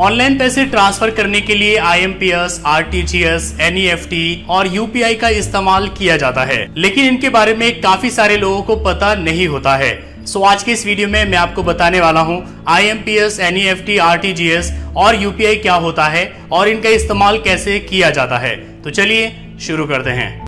Online पैसे transfer करने के लिए IMPS, RTGS, NEFT और UPI का इस्तेमाल किया जाता है, लेकिन इनके बारे में काफी सारे लोगों को पता नहीं होता है। सो आज के इस वीडियो में मैं आपको बताने वाला हूं IMPS, NEFT, RTGS और UPI क्या होता है और इनका इस्तेमाल कैसे किया जाता है। तो चलिए शुरू करते हैं।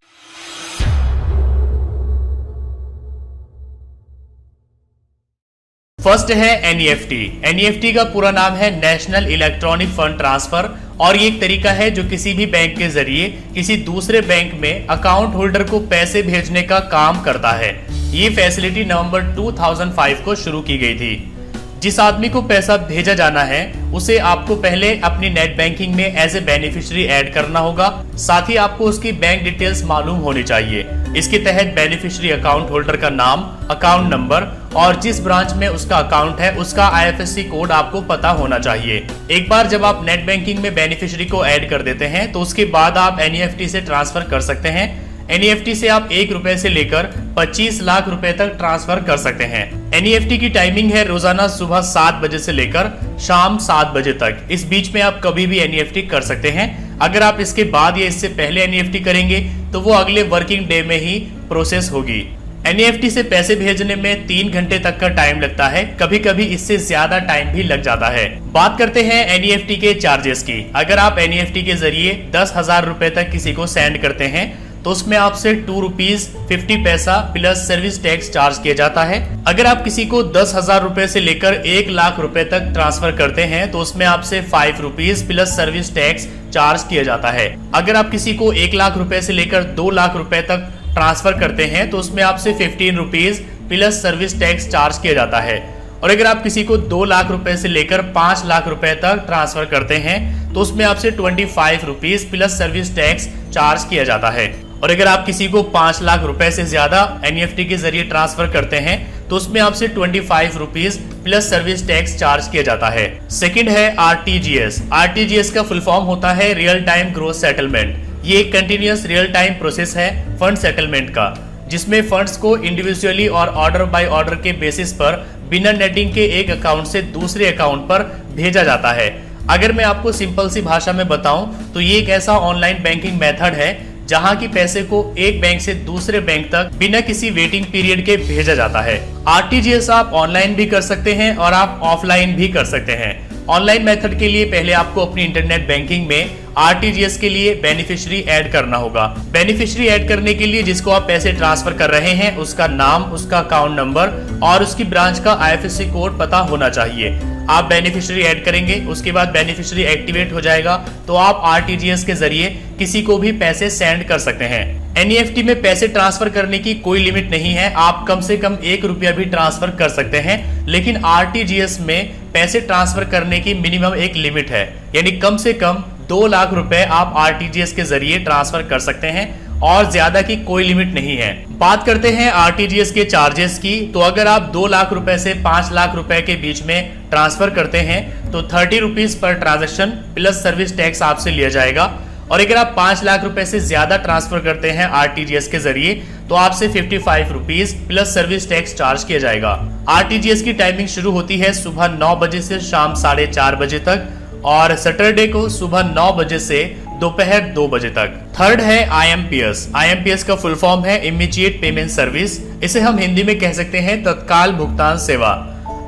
फर्स्ट है NEFT। NEFT का पूरा नाम है नेशनल इलेक्ट्रॉनिक फंड ट्रांसफर और ये एक तरीका है जो किसी भी बैंक के जरिए किसी दूसरे बैंक में अकाउंट होल्डर को पैसे भेजने का काम करता है। ये फैसिलिटी नवंबर 2005 को शुरू की गई थी। जिस आदमी को पैसा भेजा जाना है उसे आपको पहले अपनी नेट बैंकिंग में एज ए बेनिफिशियरी ऐड करना होगा। साथ ही आपको उसकी बैंक डिटेल्स मालूम होनी चाहिए। इसके तहत बेनिफिशियरी अकाउंट होल्डर का नाम, अकाउंट नंबर और जिस ब्रांच में उसका अकाउंट है उसका IFSC कोड आपको पता होना चाहिए। एक बार जब आप नेट बैंकिंग में बेनिफिशियरी को ऐड कर देते हैं तो उसके बाद आप NEFT से ट्रांसफर कर सकते हैं। NEFT से आप 1 रुपए से लेकर 25 लाख रुपए तक ट्रांसफर कर सकते हैं। NEFT की टाइमिंग है रोजाना सुबह 7 बजे से लेकर शाम 7 बजे तक। इस बीच में आप कभी भी NEFT कर सकते हैं। अगर आप इसके बाद या इससे पहले NEFT करेंगे तो वो अगले वर्किंग डे में ही प्रोसेस होगी। NEFT से पैसे भेजने में 3 घंटे तक का टाइम लगता है, कभी कभी इससे ज्यादा टाइम भी लग जाता है। बात करते हैं NEFT के चार्जेस की। अगर आप NEFT के जरिए 10,000 रुपए तक किसी को सेंड करते हैं तो उसमें आपसे ₹2.50 प्लस सर्विस टैक्स चार्ज किया जाता है। अगर आप किसी को 10,000 रुपए से लेकर 1 लाख रुपए तक ट्रांसफर करते हैं तो उसमें आपसे ₹5 प्लस सर्विस टैक्स चार्ज किया जाता है। अगर आप किसी को 1 लाख रुपए से लेकर 2 लाख रुपए तक ट्रांसफर करते हैं तो उसमें आपसे ₹15 प्लस सर्विस टैक्स चार्ज किया जाता है। और अगर आप किसी को 2 लाख रुपए से लेकर 5 लाख रुपए तक ट्रांसफर करते हैं तो उसमें आपसे ₹25 प्लस सर्विस टैक्स चार्ज किया जाता है। और अगर आप किसी को 5 लाख रुपए से ज्यादा NEFT के जरिए ट्रांसफर करते हैं तो उसमें आपसे ₹25 प्लस सर्विस टैक्स चार्ज किया जाता है। सेकंड है RTGS। RTGS का फुल फॉर्म होता है रियल टाइम ग्रोस सेटलमेंट। ये एक कंटिन्यूअस रियल टाइम प्रोसेस है फंड सेटलमेंट का, जिसमें फंड्स को इंडिविजुअली और ऑर्डर बाय ऑर्डर के बेसिस पर बिना नेटिंग के एक अकाउंट से दूसरे अकाउंट पर भेजा जाता है। अगर मैं आपको सिंपल सी भाषा में बताऊं तो ये एक ऐसा ऑनलाइन बैंकिंग मेथड है जहां की पैसे को एक बैंक से दूसरे बैंक तक बिना किसी वेटिंग पीरियड के भेजा जाता है। RTGS आप ऑनलाइन भी कर सकते हैं और आप ऑफलाइन भी कर सकते हैं। ऑनलाइन मेथड के लिए पहले आपको अपनी इंटरनेट बैंकिंग में RTGS के लिए बेनिफिशियरी ऐड करना होगा। बेनिफिशियरी ऐड करने के लिए जिसको आप पैसे ट्रांसफर कर रहे हैं उसका नाम, उसका अकाउंट नंबर और उसकी ब्रांच का IFSC कोड पता होना चाहिए। आप बेनिफिशियरी ऐड करेंगे, उसके बाद बेनिफिशियरी एक्टिवेट हो जाएगा तो आप RTGS के जरिए किसी को भी पैसे सेंड कर सकते हैं। NEFT में पैसे ट्रांसफर करने की कोई लिमिट नहीं है, आप कम से कम 1 रुपया भी ट्रांसफर कर सकते हैं। लेकिन RTGS में पैसे ट्रांसफर करने की मिनिमम एक लिमिट है, यानी कम से कम 2 लाख रुपए आप RTGS के जरिए ट्रांसफर कर सकते हैं और ज्यादा की कोई लिमिट नहीं है। बात करते हैं RTGS के चार्जेस की। तो अगर आप 2 लाख रुपए से 5 लाख रुपए के बीच में ट्रांसफर करते हैं तो ₹30 पर ट्रांजैक्शन प्लस सर्विस टैक्स आपसे लिया जाएगा। और अगर आप 5 लाख रुपए से ज्यादा ट्रांसफर करते हैं RTGS के जरिए तो आपसे ₹55 प्लस सर्विस टैक्स चार्ज किया जाएगा। RTGS की टाइमिंग शुरू होती है सुबह 9 बजे से शाम 4:30 बजे तक और सैटरडे को सुबह 9 बजे से दोपहर 2 बजे तक। थर्ड है IMPS। IMPS का फुल फॉर्म है इमीडिएट पेमेंट सर्विस। इसे हम हिंदी में कह सकते हैं तत्काल भुगतान सेवा।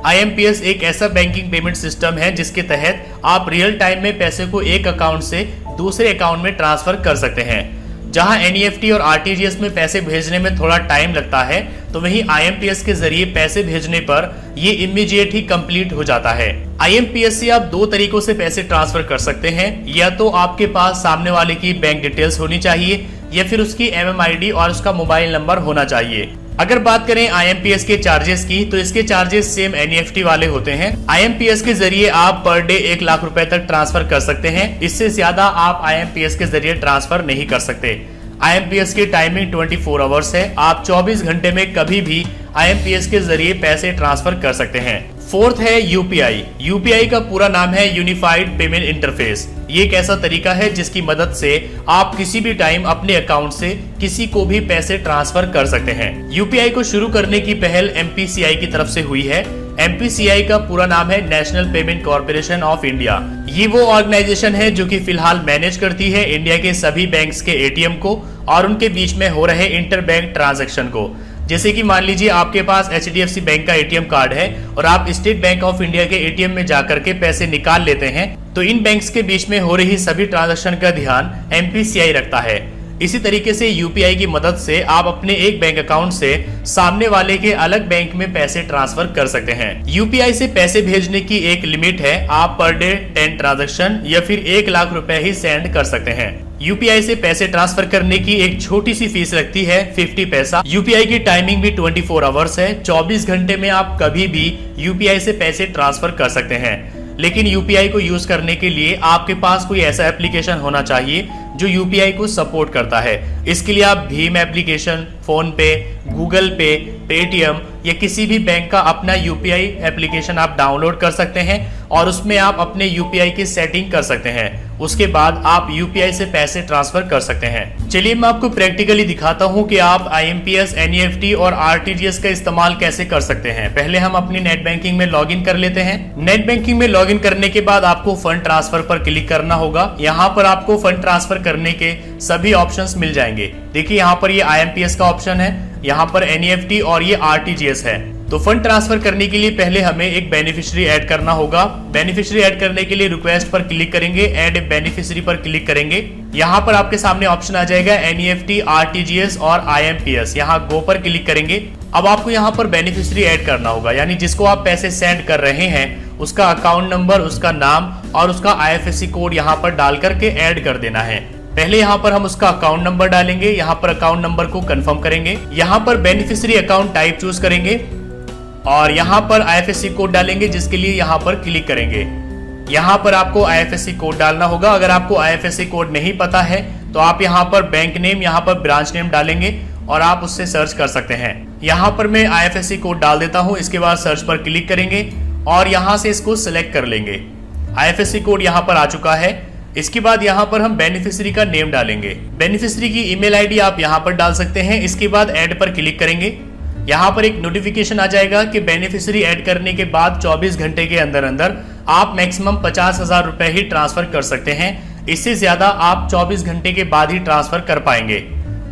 IMPS एक ऐसा बैंकिंग पेमेंट सिस्टम है जिसके तहत आप रियल टाइम में पैसे को एक अकाउंट से दूसरे अकाउंट में ट्रांसफर कर सकते हैं। जहां NEFT और RTGS में पैसे भेजने में थोड़ा टाइम लगता है तो वहीं IMPS के जरिए पैसे भेजने पर ये इमीडिएट ही कंप्लीट हो जाता है। IMPS से आप 2 तरीकों से पैसे ट्रांसफर कर सकते हैं, या तो आपके पास सामने वाले की बैंक डिटेल्स होनी चाहिए या फिर उसकी MMID और उसका मोबाइल नंबर होना चाहिए। अगर बात करें IMPS के चार्जेस की तो इसके चार्जेस सेम NEFT वाले होते हैं। IMPS के जरिए आप पर डे 1 लाख रुपए तक ट्रांसफर कर सकते हैं, इससे ज्यादा आप IMPS के जरिए ट्रांसफर नहीं कर सकते। IMPS की टाइमिंग 24 आवर्स है, आप 24 घंटे में कभी भी IMPS के जरिए पैसे ट्रांसफर कर सकते हैं। फोर्थ है UPI। UPI का पूरा नाम है यूनिफाइड पेमेंट इंटरफेस। ये एक ऐसा तरीका है जिसकी मदद से आप किसी भी टाइम अपने अकाउंट से किसी को भी पैसे ट्रांसफर कर सकते हैं। UPI को शुरू करने की पहल MPCI की तरफ से हुई है। MPCI का पूरा नाम है national payment corporation of India. ये वो ऑर्गेनाइजेशन है जो कि फिलहाल मैनेज करती है इंडिया के सभी बैंक्स के एटीएम को और उनके बीच में हो रहे इंटर बैंक ट्रांजैक्शन को। जैसे कि मान लीजिए आपके पास HDFC बैंक का एटीएम कार्ड है और आप स्टेट बैंक ऑफ इंडिया के एटीएम में जाकर के पैसे निकाल लेते हैं, तो इन बैंक्स के बीच में हो रही सभी ट्रांजैक्शन का ध्यान MPCI रखता है। इसी तरीके से UPI की मदद से आप अपने एक बैंक अकाउंट से सामने वाले के अलग बैंक में पैसे ट्रांसफर कर सकते हैं। UPI से पैसे भेजने की एक लिमिट है, आप पर डे 10 ट्रांजैक्शन या फिर 1 लाख रुपए ही सेंड कर सकते हैं। UPI से पैसे ट्रांसफर करने की एक छोटी सी फीस लगती है 50 पैसा। UPI की टाइमिंग भी 24 आवर्स है, 24 घंटे में आप कभी भी UPI से पैसे ट्रांसफर कर सकते हैं। लेकिन UPI को यूज करने के लिए आपके पास कोई ऐसा एप्लीकेशन होना चाहिए जो UPI को सपोर्ट करता है। इसके लिए आप भीम एप्लीकेशन, फोन पे, गूगल पे, पेटीएम या किसी भी बैंक का अपना UPI एप्लीकेशन आप डाउनलोड कर सकते हैं और उसमें आप अपने UPI की सेटिंग कर सकते हैं। उसके बाद आप UPI से पैसे ट्रांसफर कर सकते हैं। चलिए मैं आपको प्रैक्टिकली दिखाता हूं कि आप IMPS, NEFT और RTGS का इस्तेमाल कैसे कर सकते हैं। पहले हम अपनी नेट बैंकिंग में लॉगिन कर लेते हैं। नेट बैंकिंग में लॉगिन करने के बाद आपको फंड ट्रांसफर पर क्लिक करना होगा। यहाँ पर आपको फंड ट्रांसफर करने के सभी ऑप्शंस मिल जाएंगे। देखिए यहाँ पर ये IMPS का ऑप्शन है, यहाँ पर NEFT और ये RTGS है। तो फंड ट्रांसफर करने के लिए पहले हमें एक बेनिफिशियरी ऐड करना होगा। बेनिफिशियरी ऐड करने के लिए रिक्वेस्ट पर क्लिक करेंगे, ऐड ए बेनिफिशियरी पर क्लिक करेंगे। यहाँ पर आपके सामने ऑप्शन आ जाएगा NEFT, RTGS और IMPS। यहाँ गो पर क्लिक करेंगे। अब आपको यहाँ पर बेनिफिशियरी ऐड करना होगा, यानी जिसको आप पैसे सेंड कर रहे हैं उसका अकाउंट नंबर, उसका नाम और उसका IFSC कोड यहाँ पर डाल करके ऐड कर देना है। पहले यहाँ पर हम उसका अकाउंट नंबर डालेंगे, यहाँ पर अकाउंट नंबर को कंफर्म करेंगे। यहाँ पर बेनिफिशियरी अकाउंट टाइप चूज करेंगे और यहाँ पर IFSC कोड डालेंगे, जिसके लिए यहाँ पर क्लिक करेंगे। यहाँ पर आपको IFSC कोड डालना होगा। अगर आपको IFSC कोड नहीं पता है तो आप यहाँ पर बैंक नेम, यहाँ पर ब्रांच नेम डालेंगे और आप उससे सर्च कर सकते हैं। यहाँ पर मैं IFSC कोड डाल देता हूँ। इसके बाद सर्च पर क्लिक करेंगे और यहाँ से इसको सिलेक्ट कर लेंगे। IFSC कोड यहाँ पर आ चुका है। इसके बाद यहाँ पर हम बेनिफिशियरी का नेम डालेंगे। बेनिफिशियरी की ईमेल आईडी आप यहाँ पर डाल सकते हैं। इसके बाद ऐड पर क्लिक करेंगे। यहाँ पर एक नोटिफिकेशन आ जाएगा कि बेनिफिशियरी ऐड करने के बाद 24 घंटे के अंदर अंदर आप मैक्सिमम 50,000 रुपए ही ट्रांसफर कर सकते हैं। इससे ज्यादा आप 24 घंटे के बाद ही ट्रांसफर कर पाएंगे।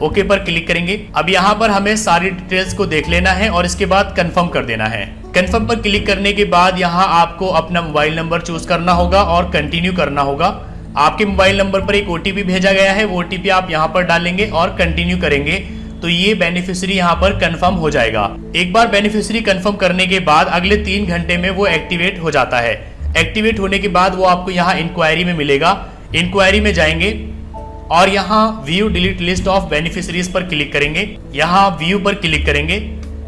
ओके पर क्लिक करेंगे। अब यहाँ पर हमें सारी डिटेल्स को देख लेना है और इसके बाद कंफर्म कर देना है। कंफर्म पर क्लिक करने के बाद यहाँ आपको अपना मोबाइल नंबर चूज करना होगा और कंटिन्यू करना होगा। आपके मोबाइल नंबर पर एक OTP भेजा गया है, वो OTP आप यहाँ पर डालेंगे और कंटिन्यू करेंगे तो ये बेनिफिशियरी यहाँ पर कंफर्म हो जाएगा। एक बार बेनिफिशियरी कंफर्म करने के बाद अगले 3 घंटे में वो एक्टिवेट हो जाता है। एक्टिवेट होने के बाद वो आपको यहाँ इंक्वायरी में मिलेगा। इंक्वायरी में जाएंगे और यहाँ view delete list of beneficiaries पर क्लिक करेंगे। यहाँ व्यू पर क्लिक करेंगे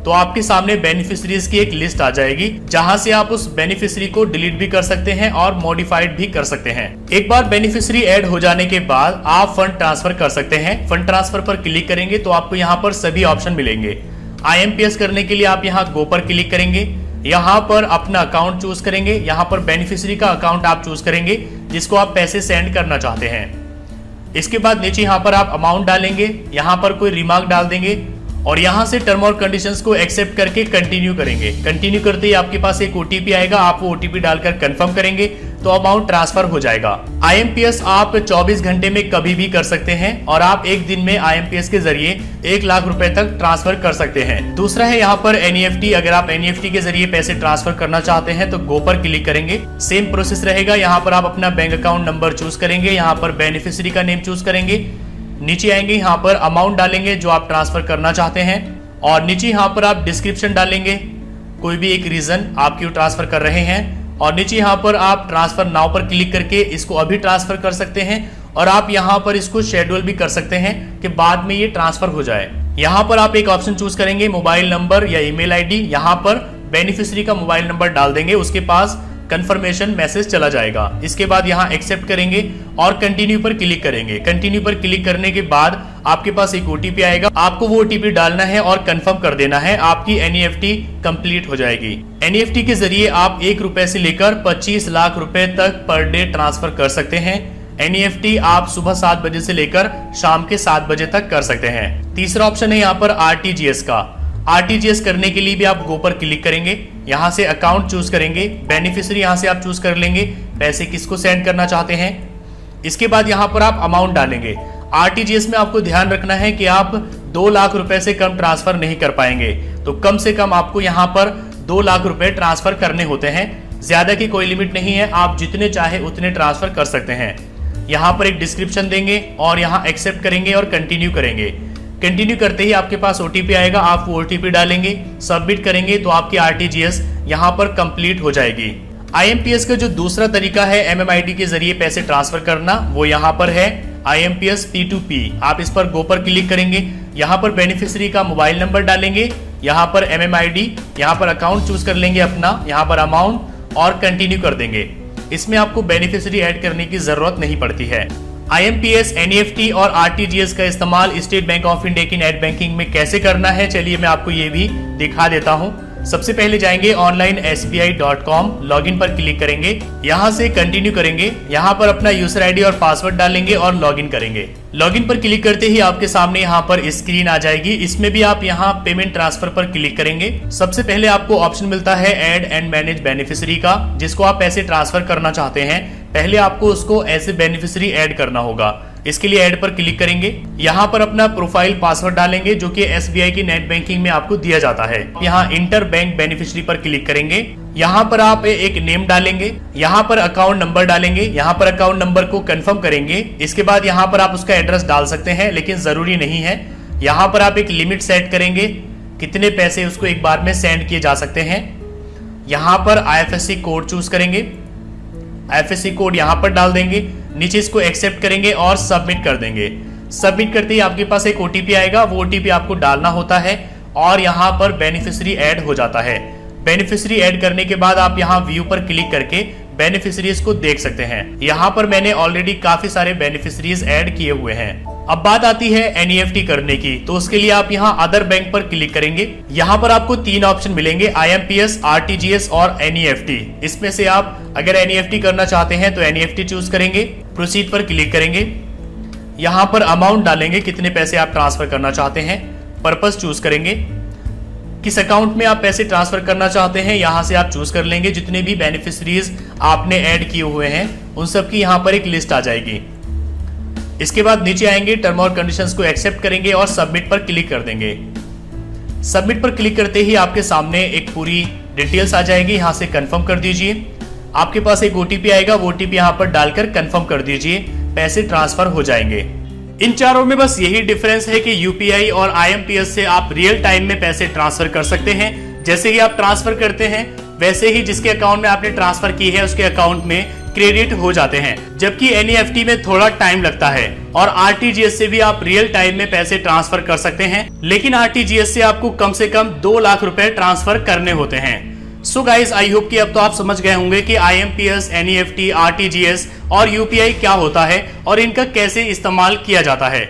तो आपके सामने बेनिफिशियरीज की एक लिस्ट आ जाएगी, जहां से आप उस बेनिफिशियरी को डिलीट भी कर सकते हैं और मॉडिफाइड भी कर सकते हैं। एक बार बेनिफिशियरी ऐड हो जाने के बाद आप फंड ट्रांसफर कर सकते हैं। फंड ट्रांसफर पर क्लिक करेंगे तो आपको यहाँ पर सभी ऑप्शन मिलेंगे। IMPS करने के लिए आप यहाँ गो पर क्लिक करेंगे। यहाँ पर अपना अकाउंट चूज करेंगे। यहाँ पर बेनिफिशियरी का अकाउंट आप चूज करेंगे जिसको आप पैसे सेंड करना चाहते हैं। इसके बाद नीचे यहाँ पर आप अमाउंट डालेंगे, यहाँ पर कोई रिमार्क डाल देंगे और यहाँ से टर्म और कंडीशंस को एक्सेप्ट करके कंटिन्यू करेंगे। कंटिन्यू करते ही आपके पास एक OTP आएगा, आप वो OTP डालकर कंफर्म करेंगे तो अमाउंट ट्रांसफर हो जाएगा। IMPS आप 24 घंटे में कभी भी कर सकते हैं और आप एक दिन में IMPS के जरिए 1 लाख रुपए तक ट्रांसफर कर सकते हैं। दूसरा है यहाँ पर NEFT। अगर आप NEFT के जरिए पैसे ट्रांसफर करना चाहते हैं तो गो पर क्लिक करेंगे। सेम प्रोसेस रहेगा। यहाँ पर आप अपना बैंक अकाउंट नंबर चूज करेंगे, यहाँ पर बेनिफिशियरी का नेम चूज करेंगे, नीचे आएंगे, यहाँ पर अमाउंट डालेंगे जो आप ट्रांसफर करना चाहते हैं और नीचे यहाँ पर आप डिस्क्रिप्शन डालेंगे, कोई भी एक रीजन आप क्यों ट्रांसफर कर रहे हैं और नीचे यहाँ पर आप ट्रांसफर नाउ पर क्लिक करके इसको अभी ट्रांसफर कर सकते हैं और आप यहाँ पर इसको शेड्यूल भी कर सकते हैं कि बाद में ये ट्रांसफर हो जाए। यहाँ पर आप एक ऑप्शन चूज करेंगे, मोबाइल नंबर या ईमेल आईडी। यहाँ पर बेनिफिशियरी का मोबाइल नंबर डाल देंगे, उसके पास कंफर्मेशन मैसेज चला जाएगा। इसके बाद यहाँ एक्सेप्ट करेंगे और कंटिन्यू पर क्लिक करेंगे। कंटिन्यू पर क्लिक करने के बाद आपके पास एक OTP आएगा, आपको वो OTP डालना है और कंफर्म कर देना है। आपकी NEFT कंप्लीट हो जाएगी। NEFT के जरिए आप 1 रुपए से लेकर 25 लाख रुपए तक पर डे ट्रांसफर कर सकते हैं। NEFT आप सुबह 7 बजे से लेकर शाम के 7 बजे तक कर सकते हैं। तीसरा ऑप्शन है यहाँ पर RTGS का। आरटीजीएस करने के लिए भी आप गो पर क्लिक करेंगे, यहां से अकाउंट चूज करेंगे, बेनिफिशियरी यहां से आप चूज कर लेंगे, पैसे किसको सेंड करना चाहते हैं। इसके बाद यहां पर आप अमाउंट डालेंगे। आरटीजीएस में आपको ध्यान रखना है कि आप 2 लाख रुपए से कम ट्रांसफर नहीं कर पाएंगे, तो कम से कम आपको यहां पर 2 लाख रुपए ट्रांसफर करने होते हैं। ज्यादा की कोई लिमिट नहीं है, आप जितने चाहे उतने ट्रांसफर कर सकते हैं। यहाँ पर एक डिस्क्रिप्शन देंगे और यहाँ एक्सेप्ट करेंगे और कंटिन्यू करेंगे। कंटिन्यू करते ही आपके पास ओटीपी आएगा, आप वो ओटीपी डालेंगे, सबमिट करेंगे तो आपकी आरटीजीएस यहाँ पर कंप्लीट हो जाएगी। आईएमपीएस का जो दूसरा तरीका है एमएमआईडी के जरिए पैसे ट्रांसफर करना, वो यहाँ पर है IMPS P2P। आप इस पर गो पर क्लिक करेंगे, यहाँ पर बेनिफिशियरी का मोबाइल नंबर डालेंगे, यहाँ पर MMID, यहाँ पर अकाउंट चूज कर लेंगे अपना, यहाँ पर अमाउंट और कंटिन्यू कर देंगे। इसमें आपको बेनिफिशियरी ऐड करने की जरूरत नहीं पड़ती है। IMPS, NEFT और RTGS का इस्तेमाल स्टेट बैंक ऑफ इंडिया की नेट बैंकिंग में कैसे करना है, चलिए मैं आपको ये भी दिखा देता हूँ। सबसे पहले जाएंगे ऑनलाइन SBI.com, लॉगिन पर क्लिक करेंगे, यहाँ से कंटिन्यू करेंगे, यहाँ पर अपना यूजर आईडी और पासवर्ड डालेंगे और लॉगिन करेंगे। लॉगिन पर क्लिक करते ही आपके सामने यहाँ पर स्क्रीन आ जाएगी। इसमें भी आप यहाँ पेमेंट ट्रांसफर पर क्लिक करेंगे। सबसे पहले आपको ऑप्शन मिलता है ऐड एंड मैनेज बेनिफिशियरी का, जिसको आप पैसे ट्रांसफर करना चाहते हैं। पहले आपको उसको ऐसे बेनिफिशियरी ऐड करना होगा। इसके लिए ऐड पर क्लिक करेंगे, यहाँ पर अपना प्रोफाइल पासवर्ड डालेंगे जो कि SBI की नेट बैंकिंग में आपको दिया जाता है। यहाँ इंटर बैंक बेनिफिशियरी पर क्लिक करेंगे, यहाँ पर आप एक नेम डालेंगे, यहाँ पर अकाउंट नंबर डालेंगे, यहाँ पर अकाउंट नंबर को कंफर्म करेंगे। इसके बाद यहाँ पर आप उसका एड्रेस डाल सकते हैं, लेकिन जरूरी नहीं है। यहाँ पर आप एक लिमिट सेट करेंगे, कितने पैसे उसको एक बार में सेंड किए जा सकते हैं। यहाँ पर IFSC कोड चूज करेंगे, IFSC कोड यहाँ पर डाल देंगे, नीचे इसको एक्सेप्ट करेंगे और सबमिट कर देंगे। सबमिट करते ही आपके पास एक ओटीपी आएगा, वो ओटीपी आपको डालना होता है और यहाँ पर बेनिफिशियरी ऐड हो जाता है। बेनिफिशियरी ऐड करने के बाद आप यहाँ व्यू पर क्लिक करके बेनिफिशियरीज को देख सकते हैं। यहाँ पर मैंने ऑलरेडी काफी सारे बेनिफिशियरीज ऐड किए हुए हैं। अब बात आती है NEFT करने की, तो उसके लिए आप यहाँ अदर बैंक पर क्लिक करेंगे। यहाँ पर आपको 3 ऑप्शन मिलेंगे, IMPS, RTGS और NEFT। इसमें से आप अगर NEFT करना चाहते हैं तो NEFT चूज करेंगे, प्रोसीड पर क्लिक करेंगे, यहाँ पर अमाउंट डालेंगे, कितने पैसे आप ट्रांसफर करना चाहते हैं, पर्पस चूज करेंगे, किस अकाउंट में आप पैसे ट्रांसफर करना चाहते हैं, यहाँ से आप चूज कर लेंगे। जितने भी बेनिफिशियरीज आपने ऐड किए हुए हैं उन सब की यहाँ पर एक लिस्ट आ जाएगी। इसके बाद नीचे आएंगे, टर्म और कंडीशंस को एक्सेप्ट करेंगे और सबमिट पर क्लिक कर देंगे। सबमिट पर क्लिक करते ही आपके सामने एक पूरी डिटेल्स आ जाएगी, यहाँ से कंफर्म कर दीजिए। आपके पास एक ओटीपी आएगा, वो ओटीपी यहाँ पर डालकर कंफर्म कर दीजिए, पैसे ट्रांसफर हो जाएंगे। इन चारों में बस यही डिफरेंस है कि UPI और IMPS से आप रियल टाइम में पैसे ट्रांसफर कर सकते हैं। जैसे ही आप ट्रांसफर करते हैं वैसे ही जिसके अकाउंट में आपने ट्रांसफर की है उसके अकाउंट में क्रेडिट हो जाते हैं, जबकि NEFT में थोड़ा टाइम लगता है। और RTGS से भी आप रियल टाइम में पैसे ट्रांसफर कर सकते हैं, लेकिन RTGS से आपको कम से कम 2 लाख रुपए ट्रांसफर करने होते हैं। सो गाइस, आई होप कि अब तो आप समझ गए होंगे कि IMPS, NEFT, RTGS और UPI क्या होता है और इनका कैसे इस्तेमाल किया जाता है।